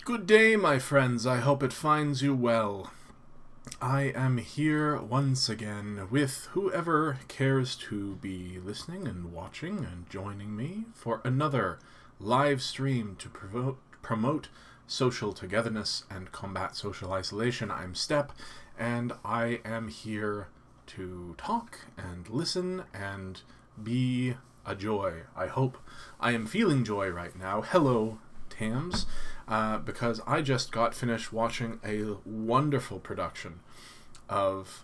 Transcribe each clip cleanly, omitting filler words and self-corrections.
Good day, my friends. I hope it finds you well. I am here once again with whoever cares to be listening and watching and joining me for another live stream to promote social togetherness and combat social isolation. I'm Step, and I am here to talk and listen and be a joy. I hope I am feeling joy right now. Hello, Tams. Because I just got finished watching a wonderful production of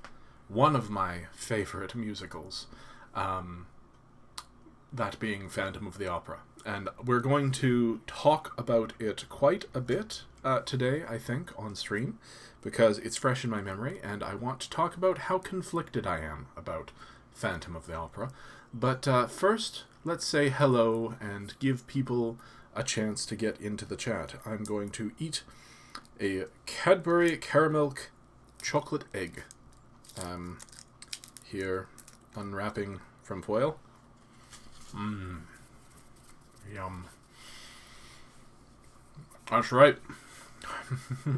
one of my favorite musicals, that being Phantom of the Opera. And we're going to talk about it quite a bit today, I think, on stream, because it's fresh in my memory, and I want to talk about how conflicted I am about Phantom of the Opera. But first, let's say hello and give people a chance to get into the chat. I'm going to eat a Cadbury caramel chocolate egg. Here, unwrapping from foil. Yum. That's right.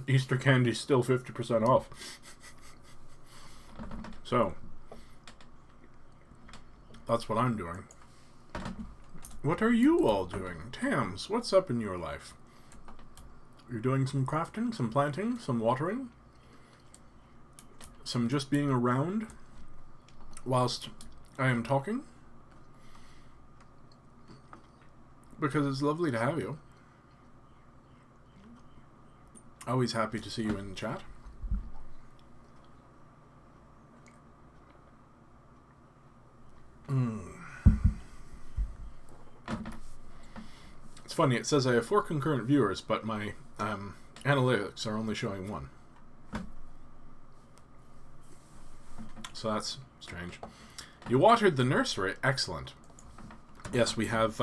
Easter candy's still 50% off. So, that's what I'm doing. What are you all doing? Tams, what's up in your life? You're doing some crafting, some planting, some watering? Some just being around whilst I am talking? Because it's lovely to have you. Always happy to see you in the chat. It's funny, it says I have 4 concurrent viewers, but my analytics are only showing 1. So that's strange. You watered the nursery? Excellent. Yes, we have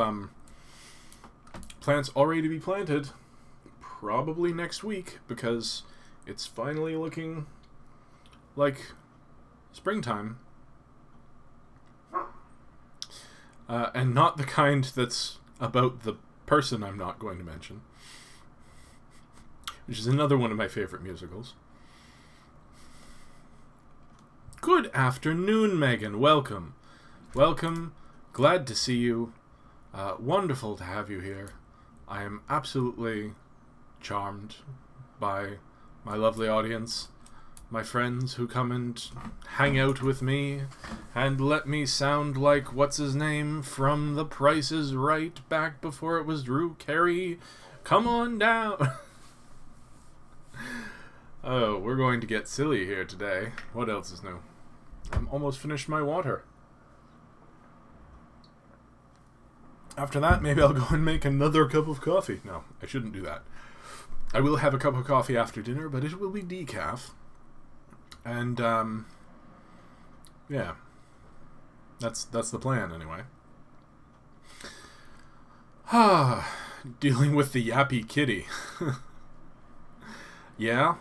plants already to be planted, probably next week, because it's finally looking like springtime. And not the kind that's about the person I'm not going to mention, which is another one of my favorite musicals. Good afternoon, Megan. Welcome. Welcome. Glad to see you. Wonderful to have you here. I am absolutely charmed by my lovely audience, my friends who come and hang out with me and let me sound like what's-his-name from The Price is Right back before it was Drew Carey. Come on down. Oh, we're going to get silly here today. What else is new? I'm almost finished my water. After that, maybe I'll go and make another cup of coffee. No, I shouldn't do that. I will have a cup of coffee after dinner, but it will be decaf. And, yeah. That's the plan, anyway. Dealing with the yappy kitty. Yeah.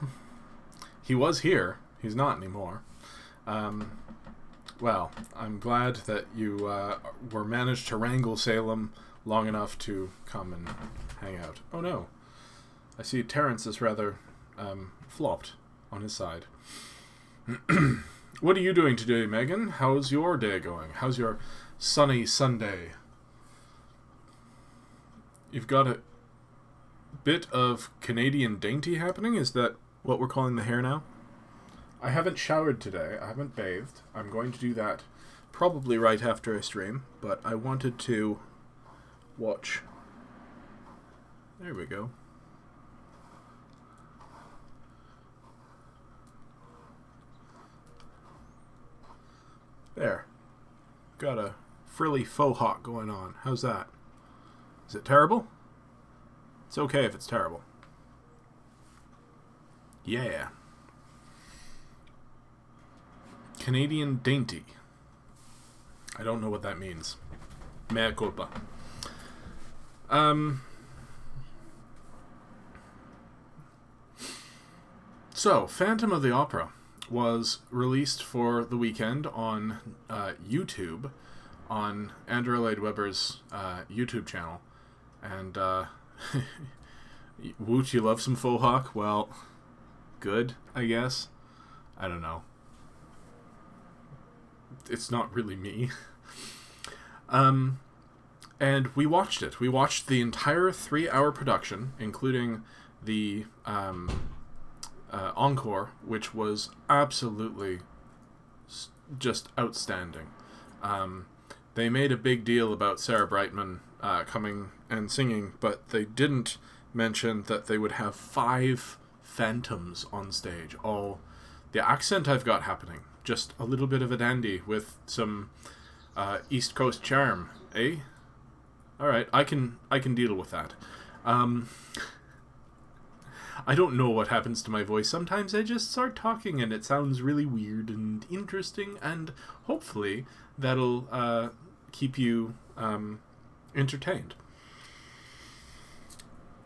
He was here. He's not anymore. Well, I'm glad that you were managed to wrangle Salem long enough to come and hang out. Oh no. I see Terrence is rather flopped on his side. What are you doing today, Megan? How's your day going? How's your sunny Sunday? You've got a bit of Canadian dainty happening? Is that what we're calling the hair now? I haven't showered today. I haven't bathed. I'm going to do that probably right after I stream, but I wanted to watch. There we go. There. Got a frilly faux hawk going on. How's that? Is it terrible? It's okay if it's terrible. Yeah. Canadian dainty. I don't know what that means. Mea culpa. So, Phantom of the Opera was released for the weekend on YouTube, on Andrew Lloyd Webber's YouTube channel, and Woot, you love some faux hawk? Well, good, I guess. I don't know. It's not really me. And we watched it. We watched the entire 3-hour production, including the encore, which was absolutely just outstanding. They made a big deal about Sarah Brightman coming and singing, but they didn't mention that they would have 5 phantoms on stage. All the accent I've got happening. Just a little bit of a dandy with some East Coast charm, eh? Alright, I can deal with that. I don't know what happens to my voice. Sometimes I just start talking and it sounds really weird and interesting, and hopefully that'll keep you entertained.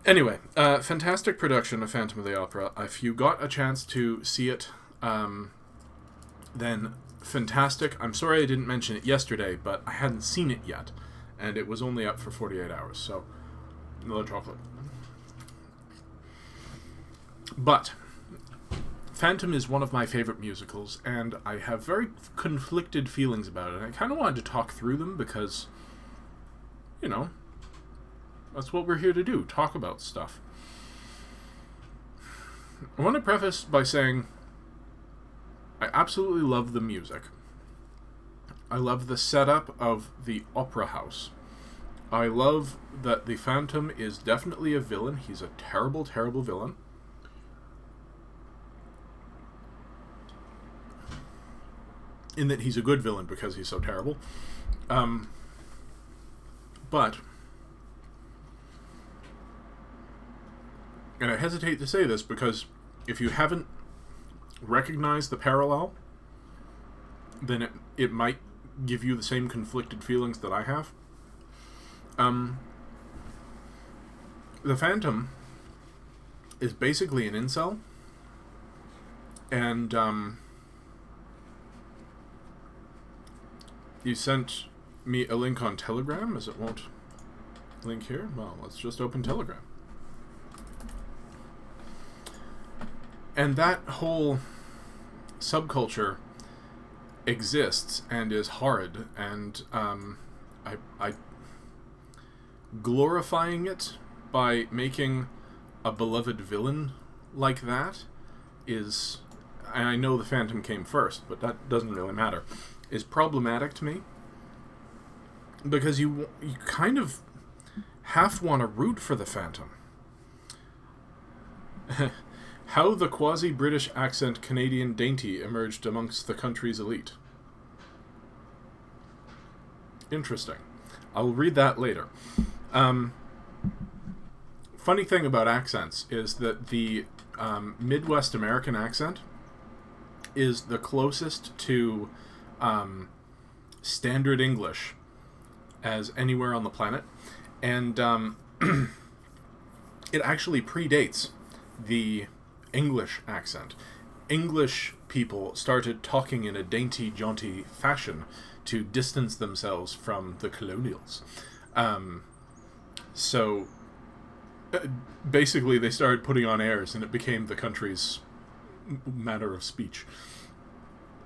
Anyway, fantastic production of Phantom of the Opera. If you got a chance to see it, then fantastic. I'm sorry I didn't mention it yesterday, but I hadn't seen it yet, and it was only up for 48 hours, so another chocolate. But Phantom is one of my favorite musicals, and I have very conflicted feelings about it, and I kind of wanted to talk through them because, you know, that's what we're here to do, talk about stuff. I want to preface by saying I absolutely love the music. I love the setup of the opera house. I love that the Phantom is definitely a villain. He's a terrible, terrible villain. In that he's a good villain because he's so terrible. But, and I hesitate to say this because if you haven't recognized the parallel, then it might give you the same conflicted feelings that I have. The Phantom is basically an incel, and you sent me a link on Telegram, as it won't link here. Well, let's just open Telegram. And that whole subculture exists and is horrid, and I glorifying it by making a beloved villain like that is, and I know the Phantom came first, but that doesn't really matter, is problematic to me, because you kind of half want to root for the Phantom. How the quasi-British accent Canadian dainty emerged amongst the country's elite. Interesting. I'll read that later. Funny thing about accents is that the Midwest American accent is the closest to standard English as anywhere on the planet, and it actually predates the English accent. English people started talking in a dainty, jaunty fashion to distance themselves from the colonials. So basically they started putting on airs, and it became the country's manner of speech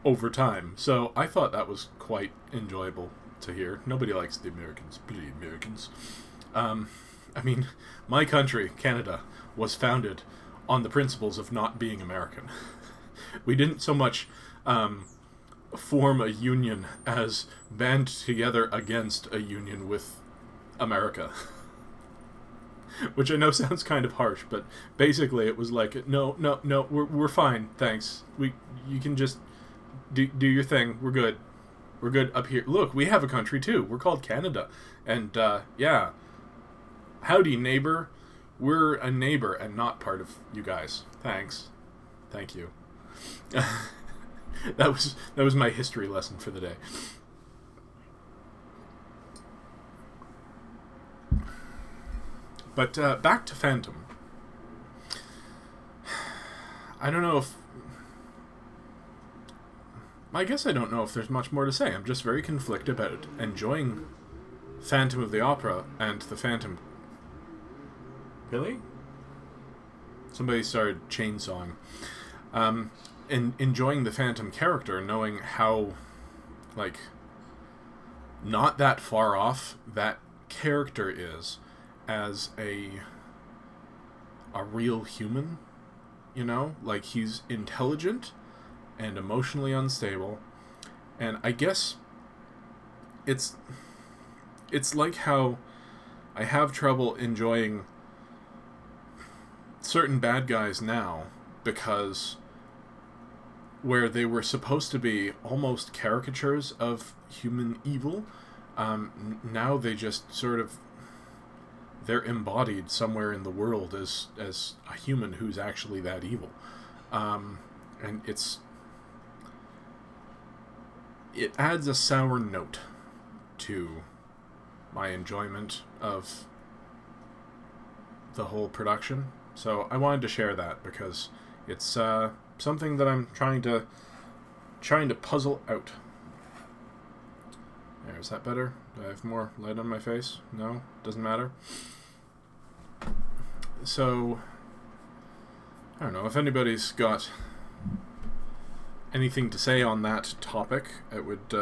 over time. So I thought that was quite enjoyable to hear. Nobody likes the Americans. Bloody Americans. I mean, my country, Canada, was founded on the principles of not being American. We didn't so much form a union as band together against a union with America. Which I know sounds kind of harsh, but basically it was like, no, we're fine, thanks. You can just do your thing. We're good. We're good up here. Look, we have a country too. We're called Canada. And yeah. Howdy, neighbor. We're a neighbor and not part of you guys. Thanks. Thank you. That was my history lesson for the day. But back to Phantom. I don't know if... I guess I don't know if there's much more to say. I'm just very conflicted about it. Enjoying Phantom of the Opera and the Phantom... Really? Somebody started chainsawing. And enjoying the Phantom character, knowing how, like, not that far off that character is as a real human, you know? Like, he's intelligent and emotionally unstable, and I guess it's like how I have trouble enjoying certain bad guys now, because where they were supposed to be almost caricatures of human evil, now they just sort of, they're embodied somewhere in the world as a human who's actually that evil. And it adds a sour note to my enjoyment of the whole production. So I wanted to share that because it's something that I'm trying to puzzle out. There, is that better? Do I have more light on my face? No? Doesn't matter? So, I don't know, if anybody's got anything to say on that topic, it would,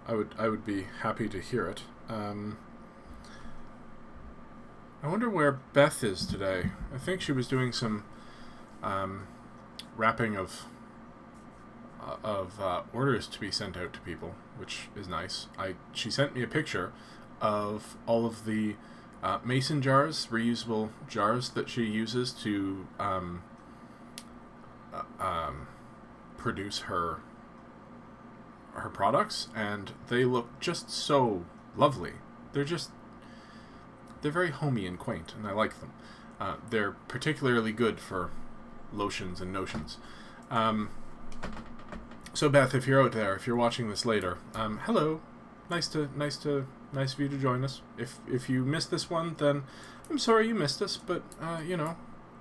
I would be happy to hear it. I wonder where Beth is today. I think she was doing some wrapping of orders to be sent out to people, which is nice. She sent me a picture of all of the mason jars, reusable jars that she uses to produce her products, and they look just so lovely. They're very homey and quaint, and I like them. They're particularly good for lotions and notions. So Beth, if you're out there, if you're watching this later, hello. Nice of you to join us. If you missed this one, then I'm sorry you missed us, but you know.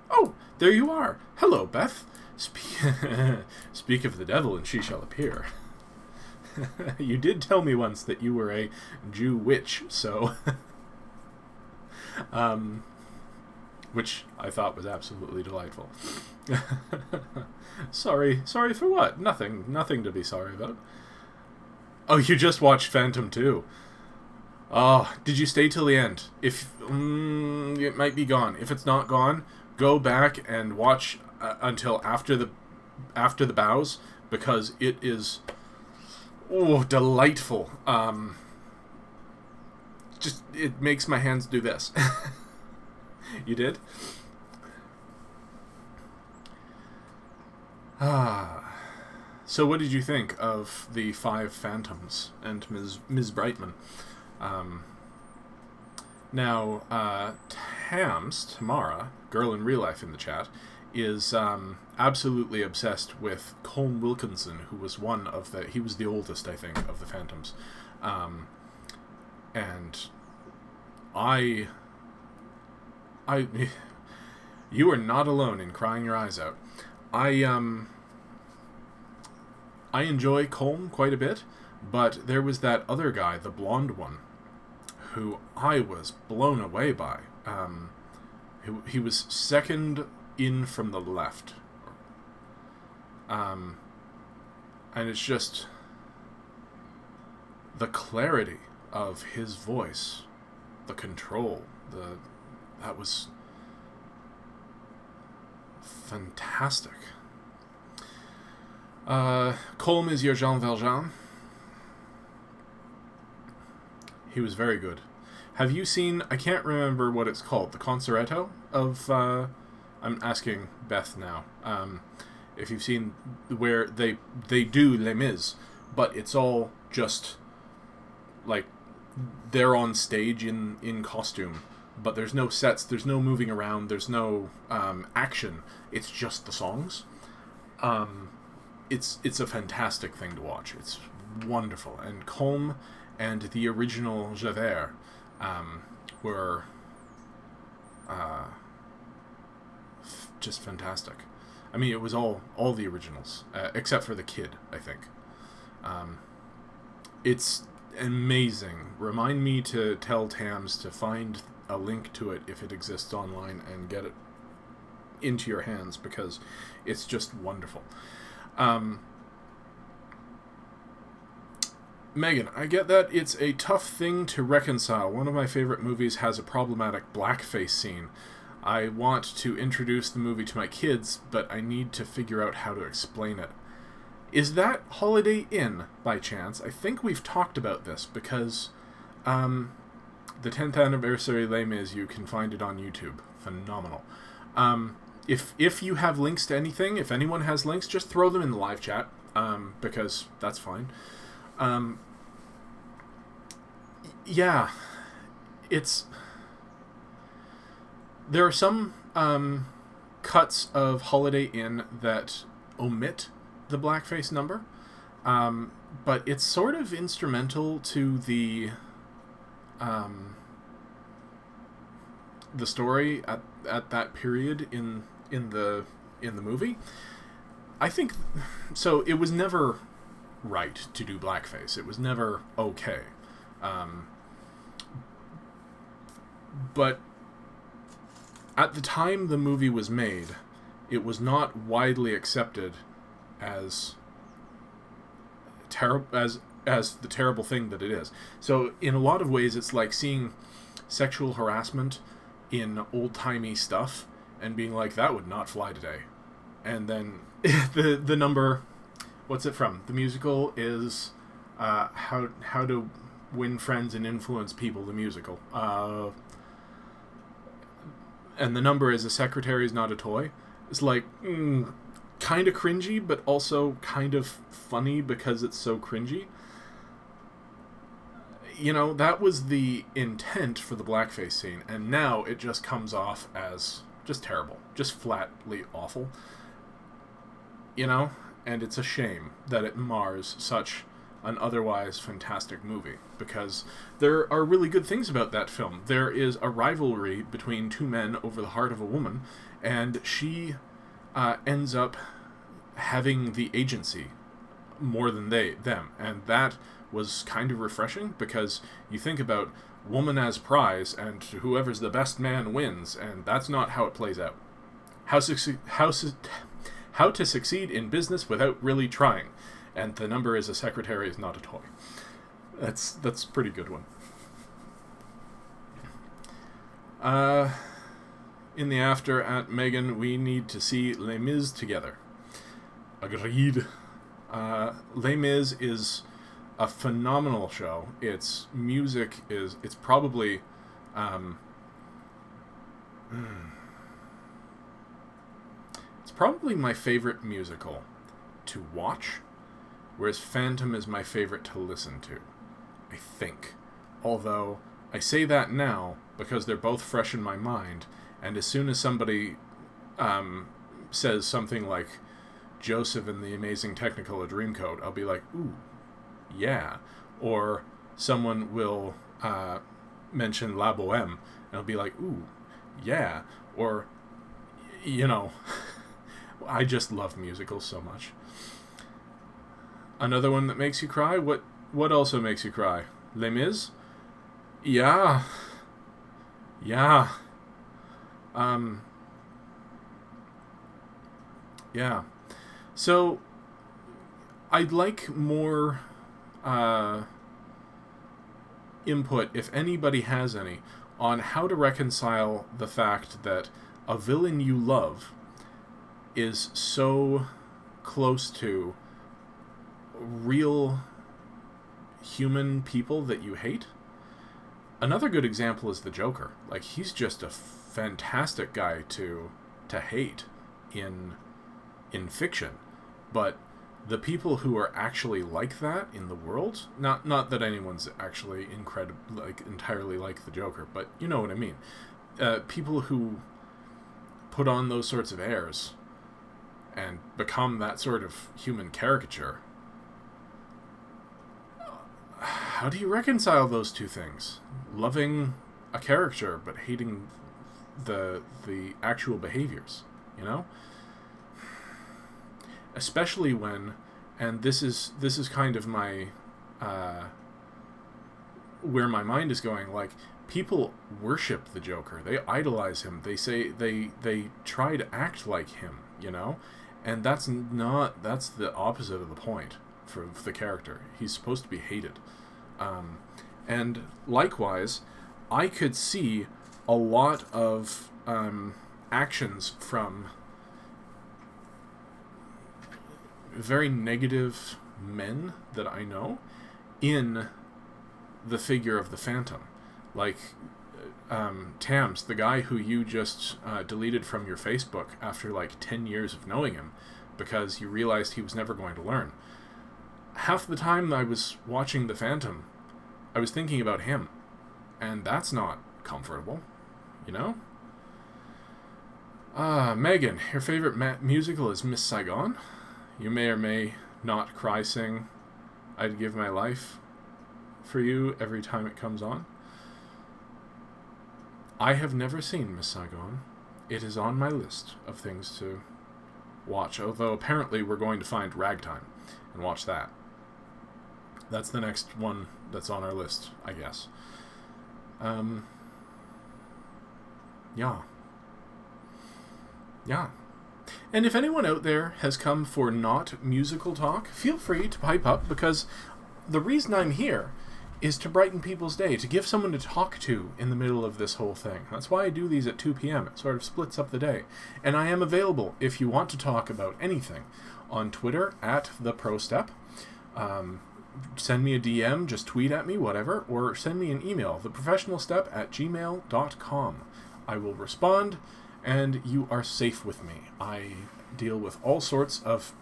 Oh, there you are. Hello, Beth. Speak of the devil, and she shall appear. You did tell me once that you were a Jew witch, so which I thought was absolutely delightful. Sorry for what? Nothing to be sorry about. Oh, you just watched Phantom 2. Oh, did you stay till the end? If it might be gone. If it's not gone, go back and watch until after the bows, because it is delightful. Just, it makes my hands do this. You did? So what did you think of the 5 Phantoms and Ms. Brightman? Now, Tamara, girl in real life in the chat, is absolutely obsessed with Colm Wilkinson, who was he was the oldest, I think, of the Phantoms. And you are not alone in crying your eyes out. I enjoy Colm quite a bit, but there was that other guy, the blonde one, who I was blown away by. He was second in from the left. And it's just the clarity of his voice, the control, that was fantastic. Colm is your Jean Valjean. He was very good. Have you seen, I can't remember what it's called, the concerto of, I'm asking Beth now, if you've seen where they do Les Mis, but it's all just, like, they're on stage in costume, but there's no sets, there's no moving around, there's no action, it's just the songs. It's a fantastic thing to watch. It's wonderful. And Colm and the original Javert were just fantastic. I mean, it was all the originals, except for the kid, I think. It's amazing. Remind me to tell Tams to find a link to it if it exists online and get it into your hands, because it's just wonderful. Megan, I get that it's a tough thing to reconcile. One of my favorite movies has a problematic blackface scene. I want to introduce the movie to my kids, but I need to figure out how to explain it. Is that Holiday Inn, by chance? I think we've talked about this, because the 10th anniversary Les Mis, you can find it on YouTube. Phenomenal. If you have links to anything, if anyone has links, just throw them in the live chat, because that's fine. Yeah, there are some cuts of Holiday Inn that omit the blackface number, but it's sort of instrumental to the story at that period in the movie. I think so. It was never right to do blackface. It was never okay. But at the time the movie was made, it was not widely accepted as as the terrible thing that it is. So in a lot of ways, it's like seeing sexual harassment in old-timey stuff and being like, that would not fly today. And then the number, what's it from? The musical is How to Win Friends and Influence People, the musical. And the number is, a secretary is not a toy. It's like, kind of cringy, but also kind of funny because it's so cringy. You know, that was the intent for the blackface scene, and now it just comes off as just terrible. Just flatly awful. You know? And it's a shame that it mars such an otherwise fantastic movie, because there are really good things about that film. There is a rivalry between two men over the heart of a woman, and she ends up having the agency more than them, and that was kind of refreshing, because you think about woman as prize, and whoever's the best man wins, and that's not how it plays out. How to succeed in business without really trying. And the number is, a secretary is not a toy. That's a pretty good one. In the after at Megan, we need to see Les Mis together. Agreed. Les Mis is a phenomenal show. Its music is, it's probably it's probably my favorite musical to watch, whereas Phantom is my favorite to listen to, I think. Although, I say that now because they're both fresh in my mind, and as soon as somebody says something like Joseph and the Amazing Technicolor Dreamcoat, I'll be like, ooh, yeah. Or someone will mention La Boheme, and I'll be like, ooh, yeah. Or, you know, I just love musicals so much. Another one that makes you cry? What also makes you cry? Les Mis? Yeah. Yeah. Yeah. So, I'd like more input, if anybody has any, on how to reconcile the fact that a villain you love is so close to real human people that you hate. Another good example is the Joker. Like, he's just a fantastic guy to hate in fiction, but the people who are actually like that in the world, not that anyone's actually entirely like the Joker, but you know what I mean. People who put on those sorts of airs and become that sort of human caricature. How do you reconcile those two things? Loving a character but hating the actual behaviors, you know? Especially when, and this is kind of my where my mind is going. Like, people worship the Joker. They idolize him. They say they try to act like him, you know? And that's the opposite of the point for the character. He's supposed to be hated. And likewise, I could see a lot of actions from very negative men that I know in the figure of the Phantom. Like, Tams, the guy who you just deleted from your Facebook after like 10 years of knowing him because you realized he was never going to learn. Half the time I was watching the Phantom, I was thinking about him. And that's not comfortable, you know? Megan, your favorite musical is Miss Saigon. You may or may not cry sing I'd Give My Life for You every time it comes on. I have never seen Miss Saigon. It is on my list of things to watch, although apparently we're going to find Ragtime and watch that. That's the next one that's on our list, I guess. Yeah. And if anyone out there has come for not musical talk, feel free to pipe up, because the reason I'm here is to brighten people's day, to give someone to talk to in the middle of this whole thing. That's why I do these at 2 p.m. It sort of splits up the day. And I am available if you want to talk about anything on Twitter at TheProStep. Send me a DM, just tweet at me, whatever, or send me an email, theprofessionalstep@gmail.com. I will respond, and you are safe with me. I deal with all sorts of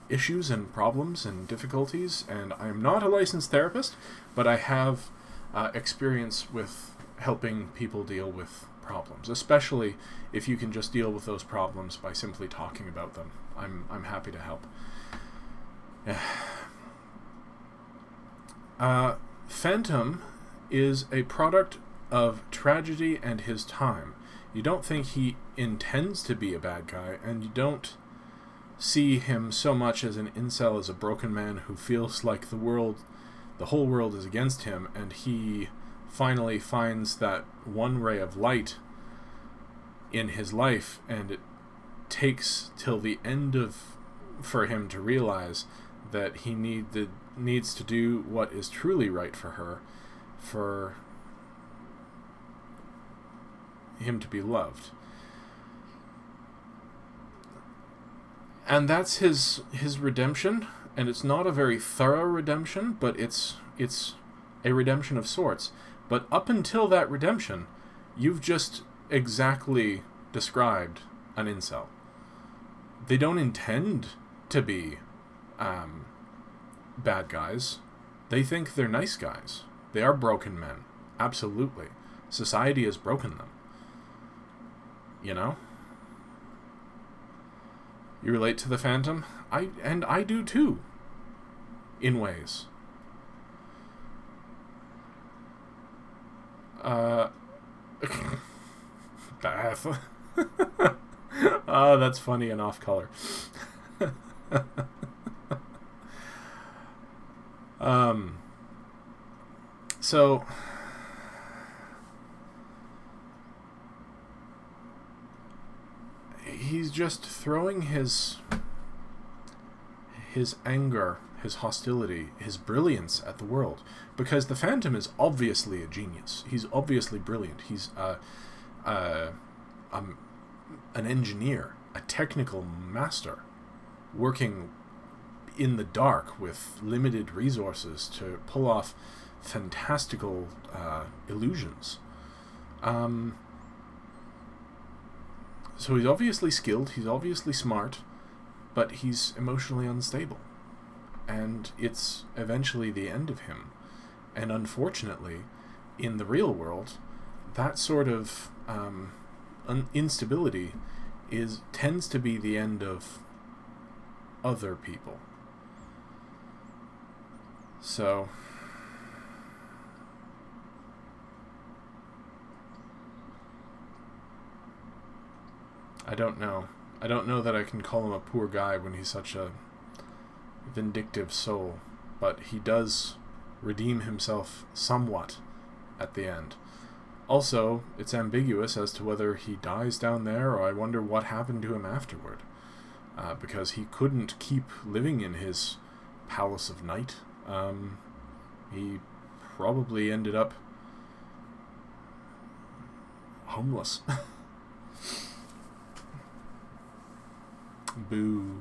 issues and problems and difficulties, and I'm not a licensed therapist, but I have experience with helping people deal with problems, especially if you can just deal with those problems by simply talking about them. I'm happy to help. Phantom is a product of tragedy and his time. You don't think he intends to be a bad guy, and you don't see him so much as an incel, as a broken man who feels like the whole world is against him, and he finally finds that one ray of light in his life, and it takes till the end for him to realize that he needs to do what is truly right for her, for him to be loved. And that's his redemption, and it's not a very thorough redemption, but it's a redemption of sorts. But up until that redemption, you've just exactly described an incel. They don't intend to be bad guys. They think they're nice guys. They are broken men. Absolutely. Society has broken them. You know? You relate to the Phantom? I do too. In ways. Bath. Oh, that's funny and off color. So he's just throwing his anger, his hostility, his brilliance at the world, because the Phantom is obviously a genius. He's obviously brilliant. He's an engineer, a technical master, working in the dark with limited resources to pull off fantastical illusions. So he's obviously skilled, he's obviously smart, but he's emotionally unstable. And it's eventually the end of him. And unfortunately, in the real world, that sort of instability tends to be the end of other people. So I don't know. I don't know that I can call him a poor guy when he's such a vindictive soul, but he does redeem himself somewhat at the end. Also, it's ambiguous as to whether he dies down there, or I wonder what happened to him afterward. Because he couldn't keep living in his palace of night. He probably ended up homeless. Boo.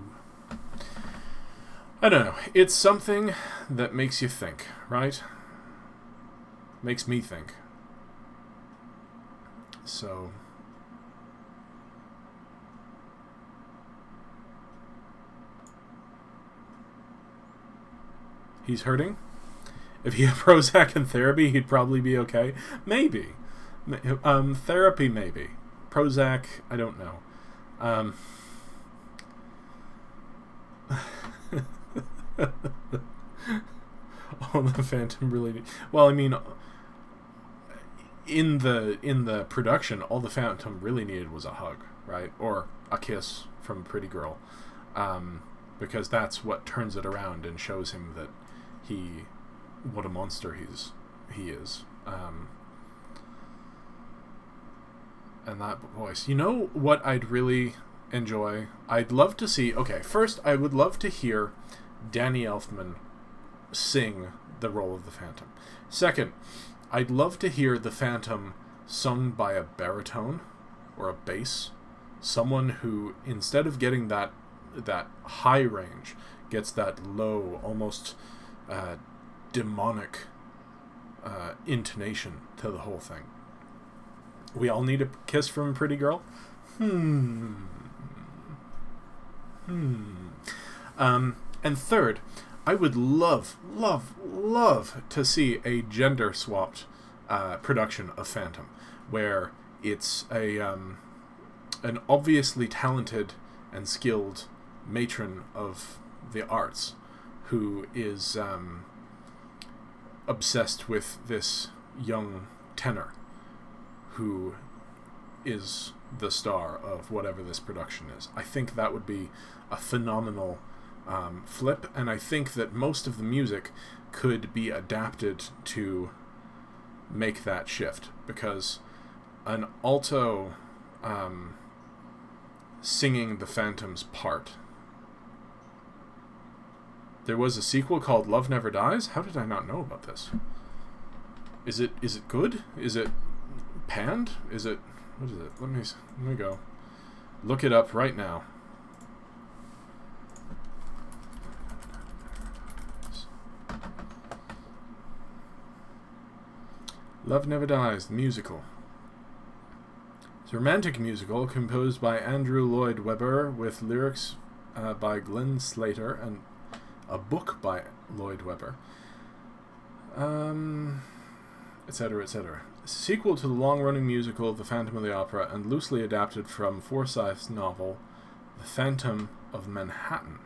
I don't know. It's something that makes you think, right? Makes me think. So... he's hurting? If he had Prozac and therapy, he'd probably be okay? Maybe. Therapy, maybe. Prozac, I don't know. Oh, the Phantom really... well, I mean... in the production, all the Phantom really needed was a hug, right? Or a kiss from a pretty girl. Because that's what turns it around and shows him that what a monster he is. And that voice. You know what I'd really enjoy? I'd love to see... okay, first, I would love to hear Danny Elfman sing the role of the Phantom. Second, I'd love to hear the Phantom sung by a baritone or a bass. Someone who, instead of getting that high range, gets that low, almost demonic intonation to the whole thing. We all need a kiss from a pretty girl? And third, I would love to see a gender-swapped production of Phantom, where it's an obviously talented and skilled matron of the arts who is obsessed with this young tenor who is the star of whatever this production is. I think that would be a phenomenal flip, and I think that most of the music could be adapted to make that shift, because an alto singing the Phantom's part. There was a sequel called Love Never Dies? How did I not know about this? Is it good? Is it panned? Is it... what is it? Let me go. Look it up right now. Love Never Dies, the musical. It's a romantic musical composed by Andrew Lloyd Webber with lyrics by Glenn Slater and a book by Lloyd Webber, etc., etc. Sequel to the long-running musical The Phantom of the Opera and loosely adapted from Forsyth's novel The Phantom of Manhattan.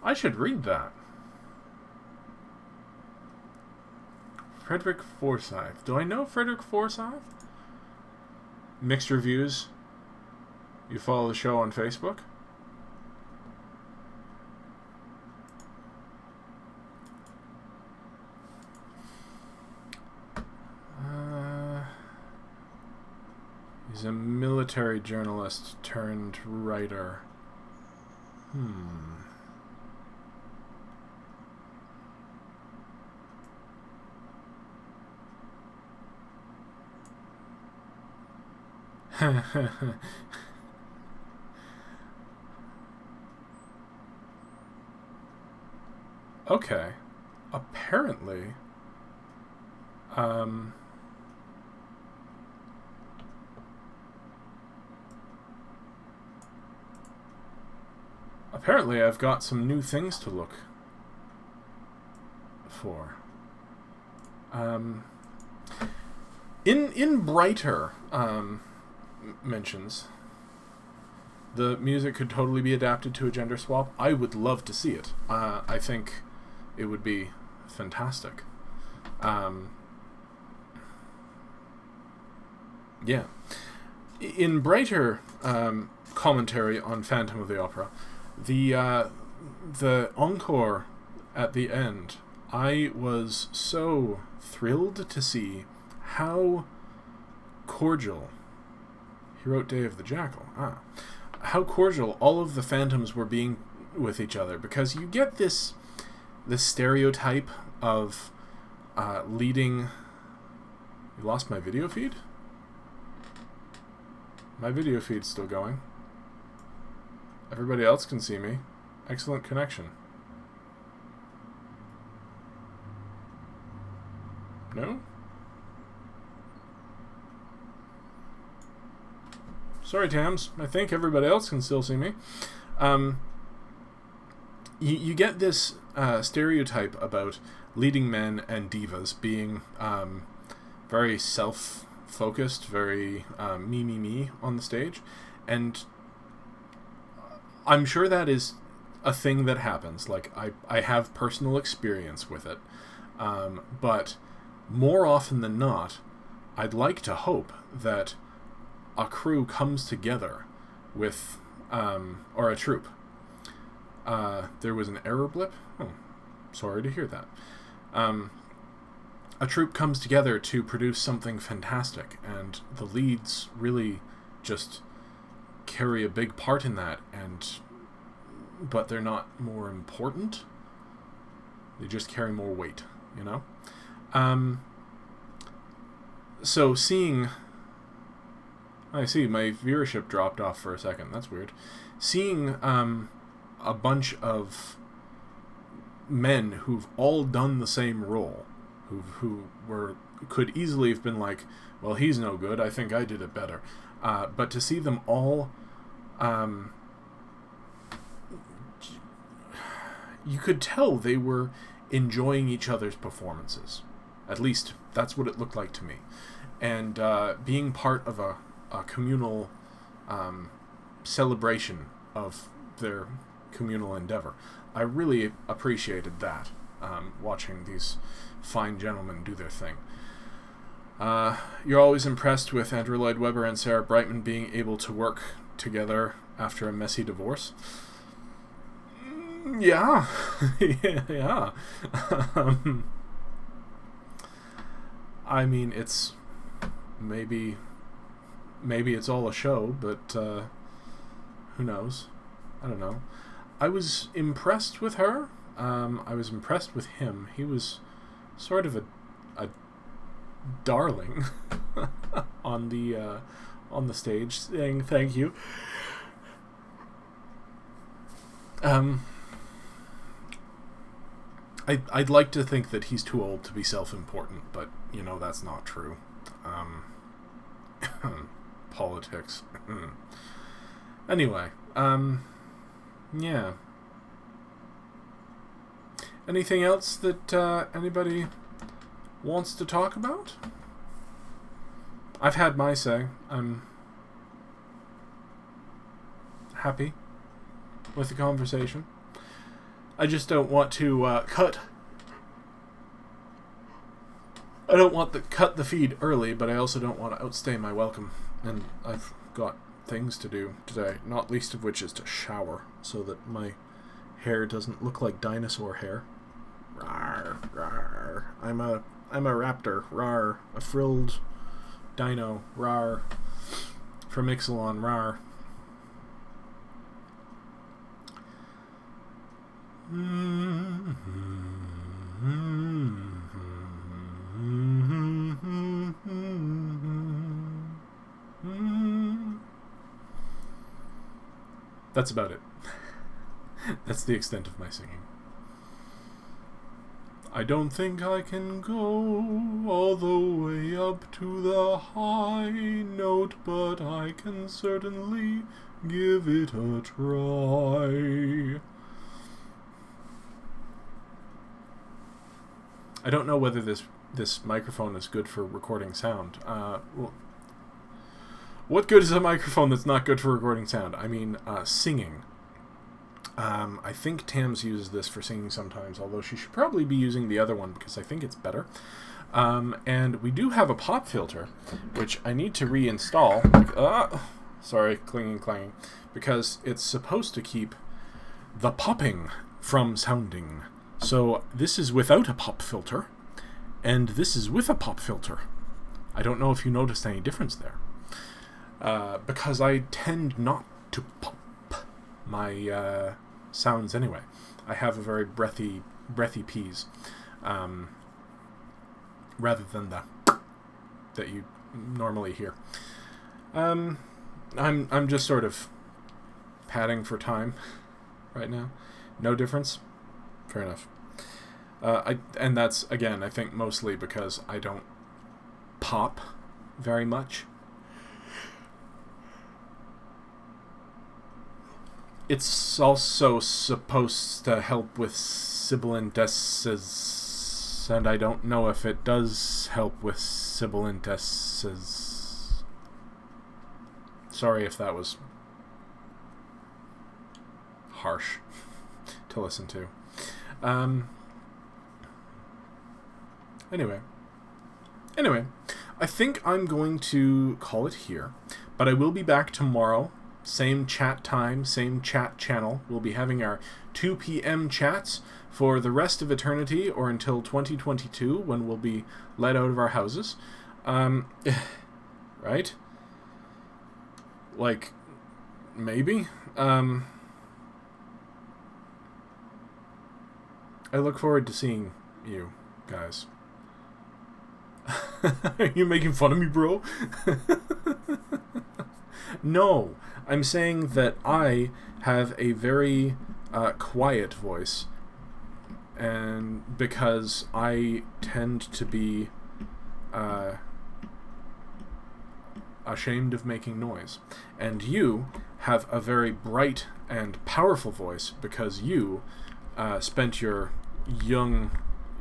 I should read that. Frederick Forsyth. Do I know Frederick Forsyth? Mixed reviews. You follow the show on Facebook? He's a military journalist turned writer. Okay. Apparently, I've got some new things to look for. In brighter mentions, the music could totally be adapted to a gender swap. I would love to see it. I think it would be fantastic. Yeah. In brighter commentary on Phantom of the Opera, the encore at the end, I was so thrilled to see how cordial, he wrote Day of the Jackal, how cordial all of the phantoms were being with each other, because you get this stereotype of leading... You lost my video feed? My video feed's still going. Everybody else can see me. Excellent connection. No? Sorry, Tams. I think everybody else can still see me. You get this stereotype about leading men and divas being very self-focused, very me on the stage, and I'm sure that is a thing that happens. Like, I have personal experience with it, but more often than not, I'd like to hope that a crew comes together with, or a troupe. There was an error blip? Oh, sorry to hear that. A troupe comes together to produce something fantastic, and the leads really just carry a big part in that, but they're not more important. They just carry more weight, you know? So seeing... I see, my viewership dropped off for a second. That's weird. Seeing a bunch of men who've all done the same role, who could easily have been like, well, he's no good, I think I did it better. But to see them all... you could tell they were enjoying each other's performances. At least, that's what it looked like to me. And being part of a communal celebration of their communal endeavor. I really appreciated that, watching these fine gentlemen do their thing. You're always impressed with Andrew Lloyd Webber and Sarah Brightman being able to work together after a messy divorce. Yeah. Yeah. I mean, it's maybe it's all a show, but who knows? I don't know. I was impressed with her. I was impressed with him. He was sort of a darling on the stage, saying thank you. I'd like to think that he's too old to be self-important, but you know that's not true. Politics. Anyway, yeah. Anything else that anybody wants to talk about? I've had my say. I'm happy with the conversation. I just don't want to cut the feed early, but I also don't want to outstay my welcome. And I've got things to do today, not least of which is to shower, so that my hair doesn't look like dinosaur hair. Rawr, rawr. I'm a raptor. Rawr. A frilled dino. Rawr. From Ixalan. Rawr. That's about it. That's the extent of my singing. I don't think I can go all the way up to the high note, but I can certainly give it a try. I don't know whether this microphone is good for recording sound. Well, what good is a microphone that's not good for recording sound? I mean, singing. I think Tams uses this for singing sometimes, although she should probably be using the other one because I think it's better. And we do have a pop filter, which I need to reinstall. Sorry, clanging, because it's supposed to keep the popping from sounding. So this is without a pop filter, and this is with a pop filter. I don't know if you noticed any difference there. Because I tend not to pop my sounds anyway. I have a very breathy P's, rather than the that you normally hear. I'm just sort of padding for time right now. No difference. Fair enough. And that's, again, I think mostly because I don't pop very much. It's also supposed to help with sibilant S's, and I don't know if it does help with sibilant S's. Sorry if that was harsh to listen to. Anyway, I think I'm going to call it here, but I will be back tomorrow. Same chat time, same chat channel. We'll be having our 2 p.m. chats for the rest of eternity, or until 2022, when we'll be let out of our houses. Right? Like, maybe? I look forward to seeing you guys. Are you making fun of me, bro? No, I'm saying that I have a very quiet voice, and because I tend to be ashamed of making noise, and you have a very bright and powerful voice because you spent your young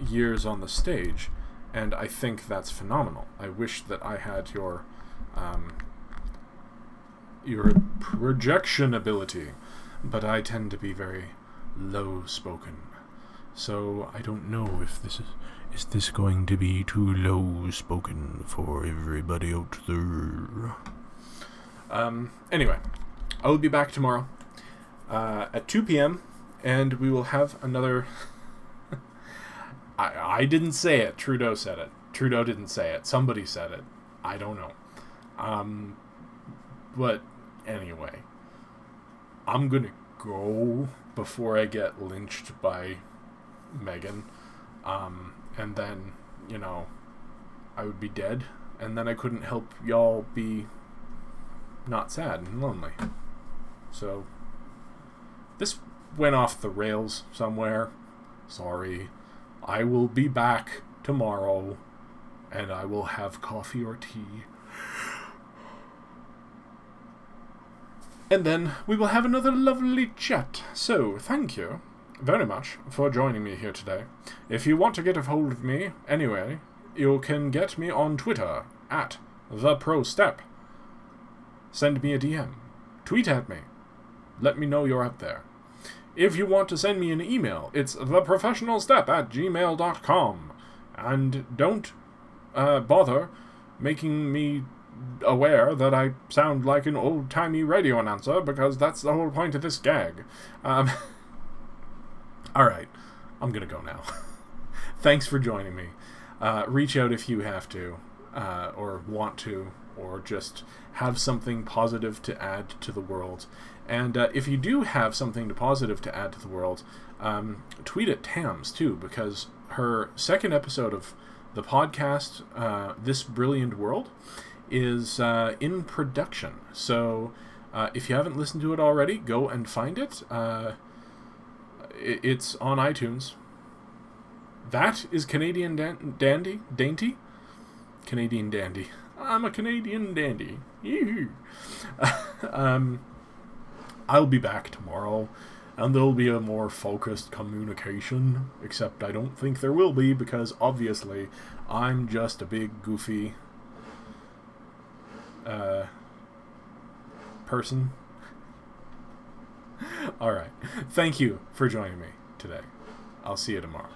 years on the stage, and I think that's phenomenal. I wish that I had your projection ability, but I tend to be very low-spoken. So I don't know if this is this going to be too low-spoken for everybody out there. Anyway, I will be back tomorrow at 2 p.m. and we will have another... I didn't say it. Trudeau said it. Trudeau didn't say it. Somebody said it. I don't know. But anyway, I'm gonna go before I get lynched by Megan. And then, I would be dead. And then I couldn't help y'all be not sad and lonely. So, this went off the rails somewhere. Sorry. I will be back tomorrow, and I will have coffee or tea. And then we will have another lovely chat. So, thank you very much for joining me here today. If you want to get a hold of me anyway, you can get me on Twitter at TheProStep. Send me a DM. Tweet at me. Let me know you're up there. If you want to send me an email, it's theprofessionalstep@gmail.com. And don't bother making me aware that I sound like an old-timey radio announcer, because that's the whole point of this gag. Alright, I'm gonna go now. Thanks for joining me. Reach out if you have to, or want to, or just have something positive to add to the world. And if you do have something positive to add to the world, tweet at Tams, too, because her second episode of the podcast, This Brilliant World, is in production. So if you haven't listened to it already, go and find it. It's on iTunes. That is Canadian Dainty? Canadian Dandy. I'm a Canadian Dandy. I'll be back tomorrow, and there'll be a more focused communication, except I don't think there will be, because obviously I'm just a big goofy person. All right. Thank you for joining me today. I'll see you tomorrow.